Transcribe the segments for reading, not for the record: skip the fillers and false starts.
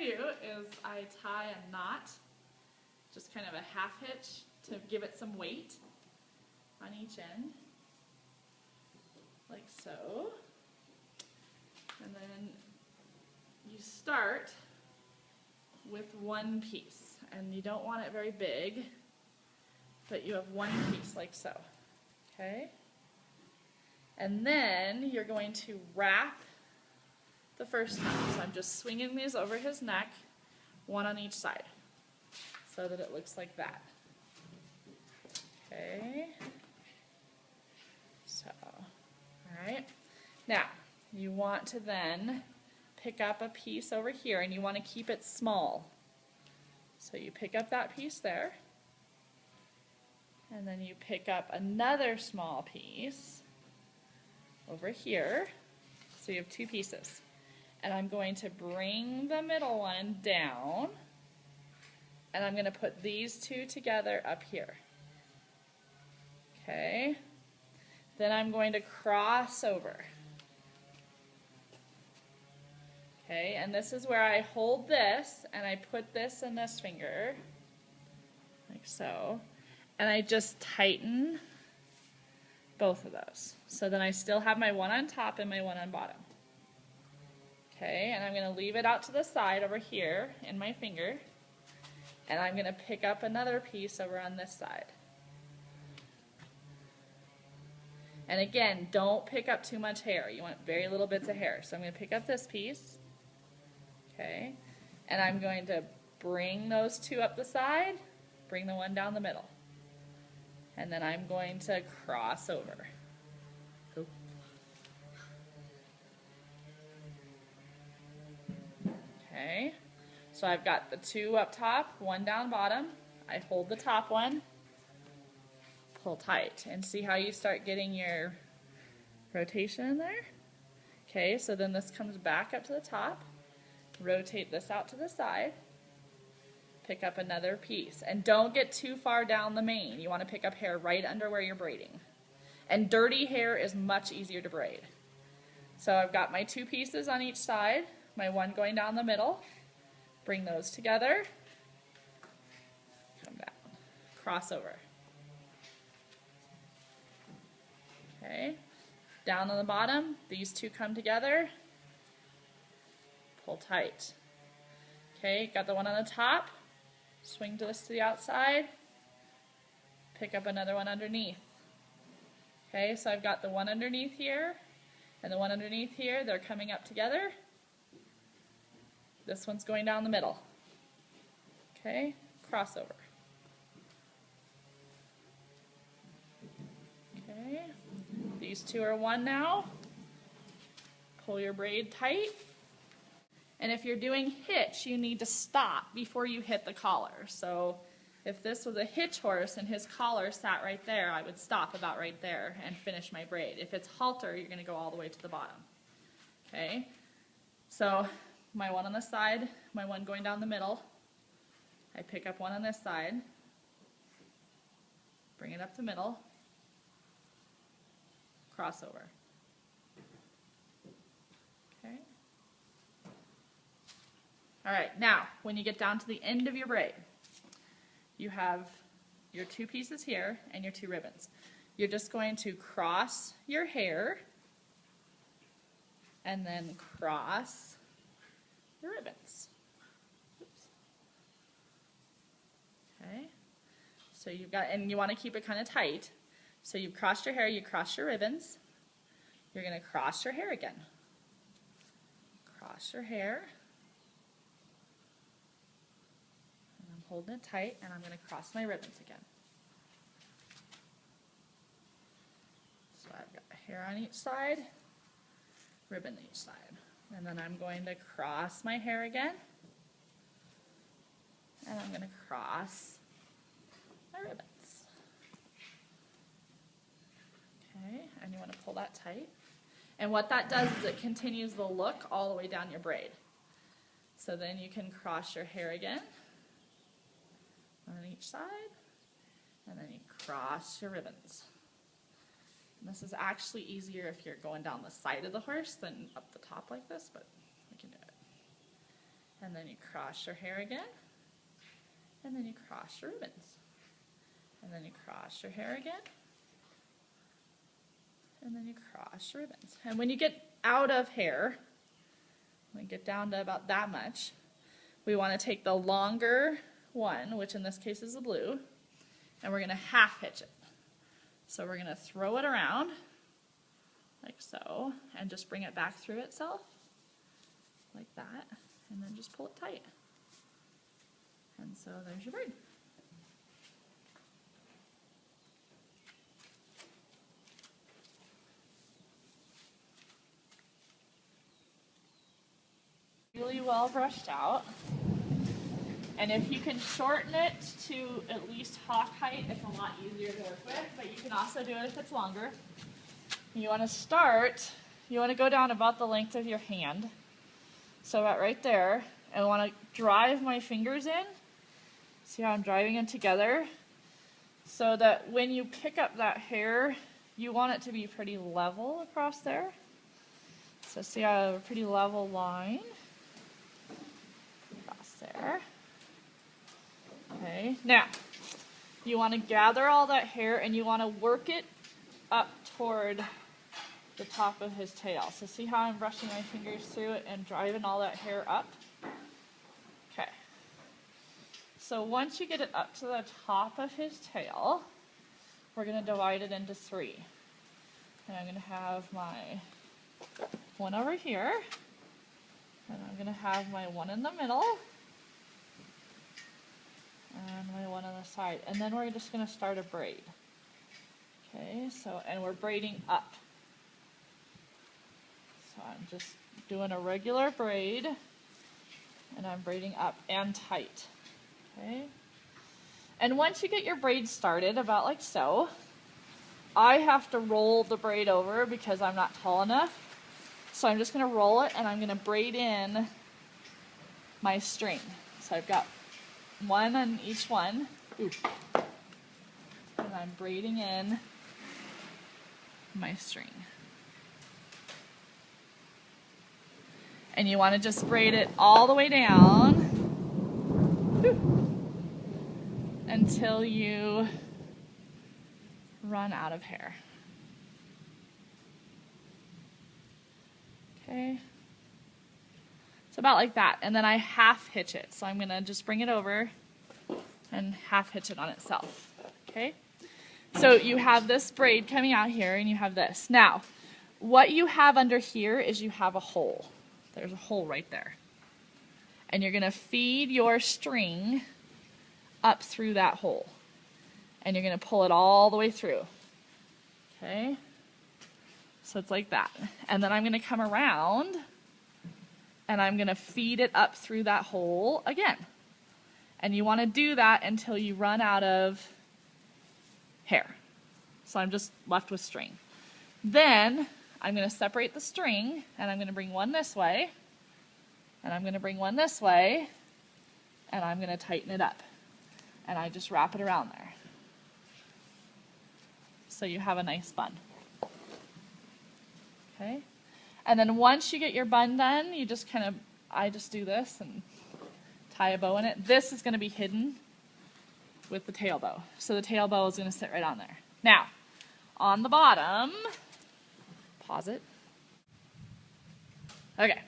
do is I tie a knot, just kind of a half hitch to give it some weight on each end, like so. And then you start with one piece, and you don't want it very big, but you have one piece like so, okay? And then you're going to wrap the first time. So I'm just swinging these over his neck, one on each side, so that it looks like that. Okay, so, all right. Now, you want to then pick up a piece over here, and you want to keep it small. So you pick up that piece there, and then you pick up another small piece over here. So you have two pieces. And I'm going to bring the middle one down, and I'm going to put these two together up here. Okay, then I'm going to cross over. Okay, and this is where I hold this, and I put this in this finger, like so, and I just tighten both of those. So then I still have my one on top and my one on bottom. Okay, and I'm going to leave it out to the side over here in my finger, and I'm going to pick up another piece over on this side. And again, don't pick up too much hair. You want very little bits of hair. So I'm going to pick up this piece, okay, and I'm going to bring those two up the side, bring the one down the middle, and then I'm going to cross over. Okay, so I've got the two up top, one down bottom. I hold the top one, pull tight, and see how you start getting your rotation in there? Okay, so then this comes back up to the top, rotate this out to the side, pick up another piece, and don't get too far down the mane. You want to pick up hair right under where you're braiding. And dirty hair is much easier to braid. So I've got my two pieces on each side, my one going down the middle, bring those together, come down, cross over. Okay, down on the bottom, these two come together, pull tight. Okay, got the one on the top, swing this to the outside, pick up another one underneath. Okay, so I've got the one underneath here and the one underneath here, they're coming up together. This one's going down the middle. Okay, crossover. Okay, these two are one now. Pull your braid tight. And if you're doing hitch, you need to stop before you hit the collar. So if this was a hitch horse and his collar sat right there, I would stop about right there and finish my braid. If it's halter, you're going to go all the way to the bottom. Okay, so my one on the side, my one going down the middle. I pick up one on this side, bring it up the middle, crossover. Okay. All right, now when you get down to the end of your braid, you have your two pieces here and your two ribbons. You're just going to cross your hair and then cross your ribbons. Oops. Okay, so you've got, and you want to keep it kind of tight. So you've crossed your hair, you cross your ribbons. You're going to cross your hair again. Cross your hair. And I'm holding it tight, and I'm going to cross my ribbons again. So I've got hair on each side, ribbon each side. And then I'm going to cross my hair again, and I'm going to cross my ribbons. Okay, and you want to pull that tight. And what that does is it continues the look all the way down your braid. So then you can cross your hair again, on each side, and then you cross your ribbons. And this is actually easier if you're going down the side of the horse than up the top like this, but we can do it. And then you cross your hair again. And then you cross your ribbons. And then you cross your hair again. And then you cross your ribbons. And when you get out of hair, when you get down to about that much, we want to take the longer one, which in this case is the blue, and we're going to half hitch it. So we're going to throw it around like so, and just bring it back through itself like that, and then just pull it tight. And so there's your braid. Really well brushed out. And if you can shorten it to at least hawk height, it's a lot easier to work with, but you can also do it if it's longer. You want to start, you want to go down about the length of your hand. So about right there, and I want to drive my fingers in. See how I'm driving them together? So that when you pick up that hair, you want it to be pretty level across there. So see how I have a pretty level line across there. Okay, now you want to gather all that hair and you want to work it up toward the top of his tail. So see how I'm brushing my fingers through it and driving all that hair up? Okay. So once you get it up to the top of his tail, we're going to divide it into 3. And I'm going to have my one over here, and I'm going to have my one in the middle, and my one on the side. And then we're just going to start a braid. Okay, so, and we're braiding up. So I'm just doing a regular braid, and I'm braiding up and tight. Okay. And once you get your braid started, about like so, I have to roll the braid over because I'm not tall enough. So I'm just going to roll it, and I'm going to braid in my string. So I've got one on each one. Ooh. And I'm braiding in my string. And you want to just braid it all the way down until you run out of hair. Okay. It's about like that. And then I half hitch it. So I'm going to just bring it over and half hitch it on itself. Okay. So you have this braid coming out here and you have this. Now, what you have under here is you have a hole. There's a hole right there. And you're going to feed your string up through that hole. And you're going to pull it all the way through. Okay? So it's like that. And then I'm going to come around and I'm going to feed it up through that hole again. And you want to do that until you run out of hair. So I'm just left with string. Then I'm going to separate the string, and I'm going to bring one this way, and I'm going to bring one this way, and I'm going to tighten it up. And I just wrap it around there. So you have a nice bun. Okay? And then once you get your bun done, you just kind of, I just do this and tie a bow in it. This is going to be hidden with the tail bow. So the tail bow is going to sit right on there. Now, on the bottom, pause it. Okay,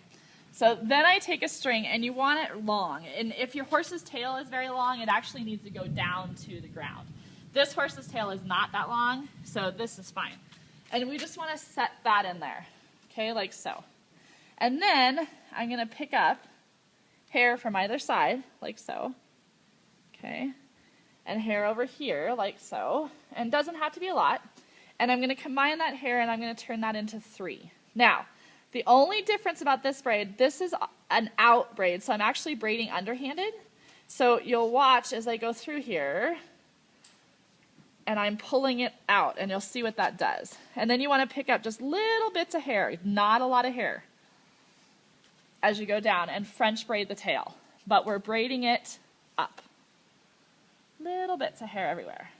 so then I take a string, and you want it long. And if your horse's tail is very long, it actually needs to go down to the ground. This horse's tail is not that long, so this is fine. And we just want to set that in there, okay, like so. And then I'm going to pick up hair from either side, like so, okay, and hair over here, like so. And it doesn't have to be a lot. And I'm going to combine that hair, and I'm going to turn that into 3. Now, the only difference about this braid, this is an out braid, so I'm actually braiding underhanded. So you'll watch as I go through here, and I'm pulling it out, and you'll see what that does. And then you want to pick up just little bits of hair, not a lot of hair, as you go down, and French braid the tail. But we're braiding it up. Little bits of hair everywhere.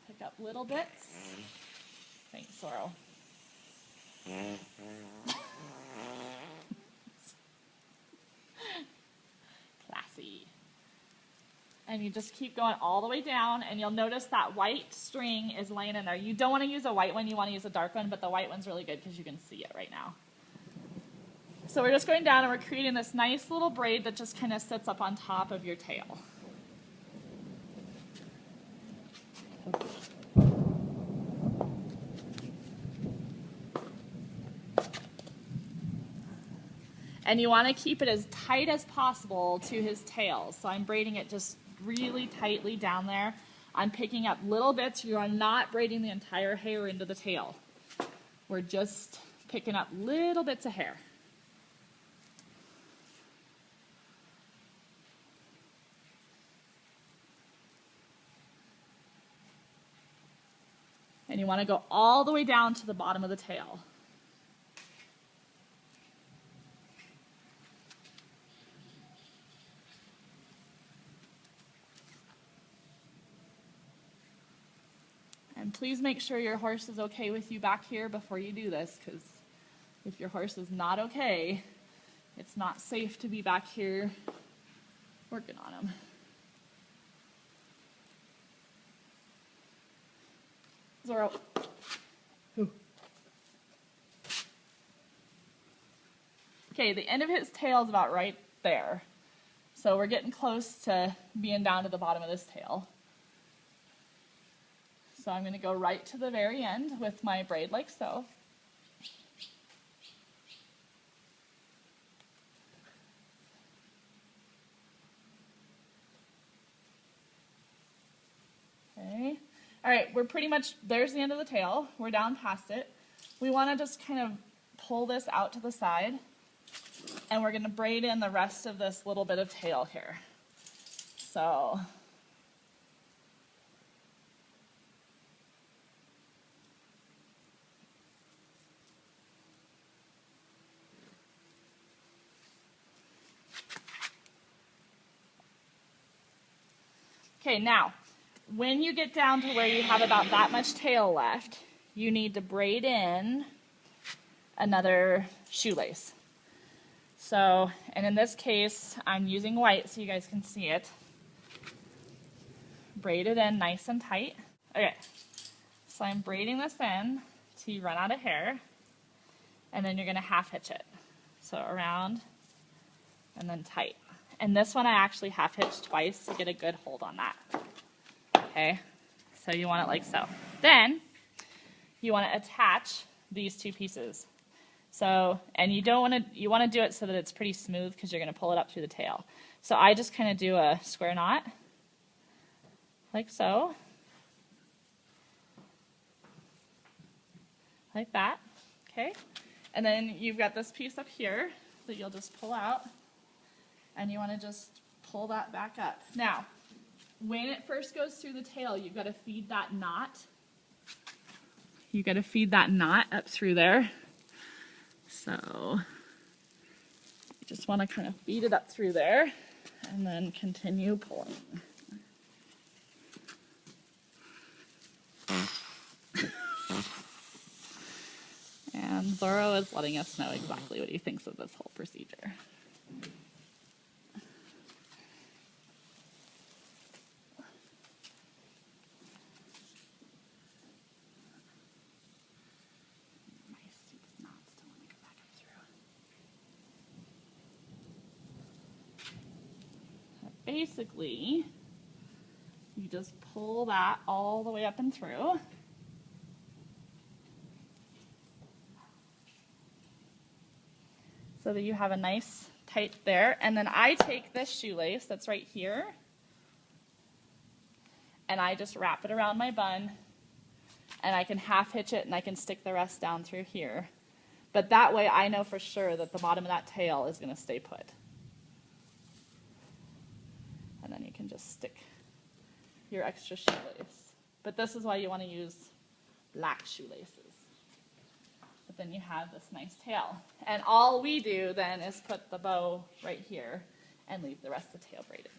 Pick up little bits. Thanks, Sorrel. Classy. And you just keep going all the way down, and you'll notice that white string is laying in there. You don't want to use a white one, you want to use a dark one, but the white one's really good because you can see it right now. So we're just going down and we're creating this nice little braid that just kind of sits up on top of your tail. And you want to keep it as tight as possible to his tail. So I'm braiding it just really tightly down there. I'm picking up little bits. You are not braiding the entire hair into the tail. We're just picking up little bits of hair. And you want to go all the way down to the bottom of the tail. And please make sure your horse is okay with you back here before you do this, because if your horse is not okay, it's not safe to be back here working on him. Zorro. Ooh. Okay, the end of his tail is about right there. So we're getting close to being down to the bottom of this tail. So I'm going to go right to the very end with my braid like so. Okay. All right, we're pretty much, there's the end of the tail. We're down past it. We want to just kind of pull this out to the side, and we're going to braid in the rest of this little bit of tail here. So okay, now, when you get down to where you have about that much tail left, you need to braid in another shoelace. So, and in this case, I'm using white so you guys can see it. Braid it in nice and tight. Okay, so I'm braiding this in till you run out of hair, and then you're going to half hitch it. So around and then tight. And this one I actually half hitched twice to get a good hold on that. Okay, so you want it like so. Then you want to attach these two pieces. So, and you don't want to, you want to do it so that it's pretty smooth because you're going to pull it up through the tail. So I just kind of do a square knot, like so, like that, okay? And then you've got this piece up here that you'll just pull out, and you want to just pull that back up. Now, when it first goes through the tail, you've got to feed that knot. You've got to feed that knot up through there. So you just want to kind of feed it up through there and then continue pulling. And Zorro is letting us know exactly what he thinks of this whole procedure. Basically, you just pull that all the way up and through. So that you have a nice tight there. And then I take this shoelace that's right here, and I just wrap it around my bun, and I can half hitch it and I can stick the rest down through here. But that way I know for sure that the bottom of that tail is going to stay put. And then you can just stick your extra shoelace. But this is why you want to use black shoelaces. But then you have this nice tail. And all we do then is put the bow right here and leave the rest of the tail braided.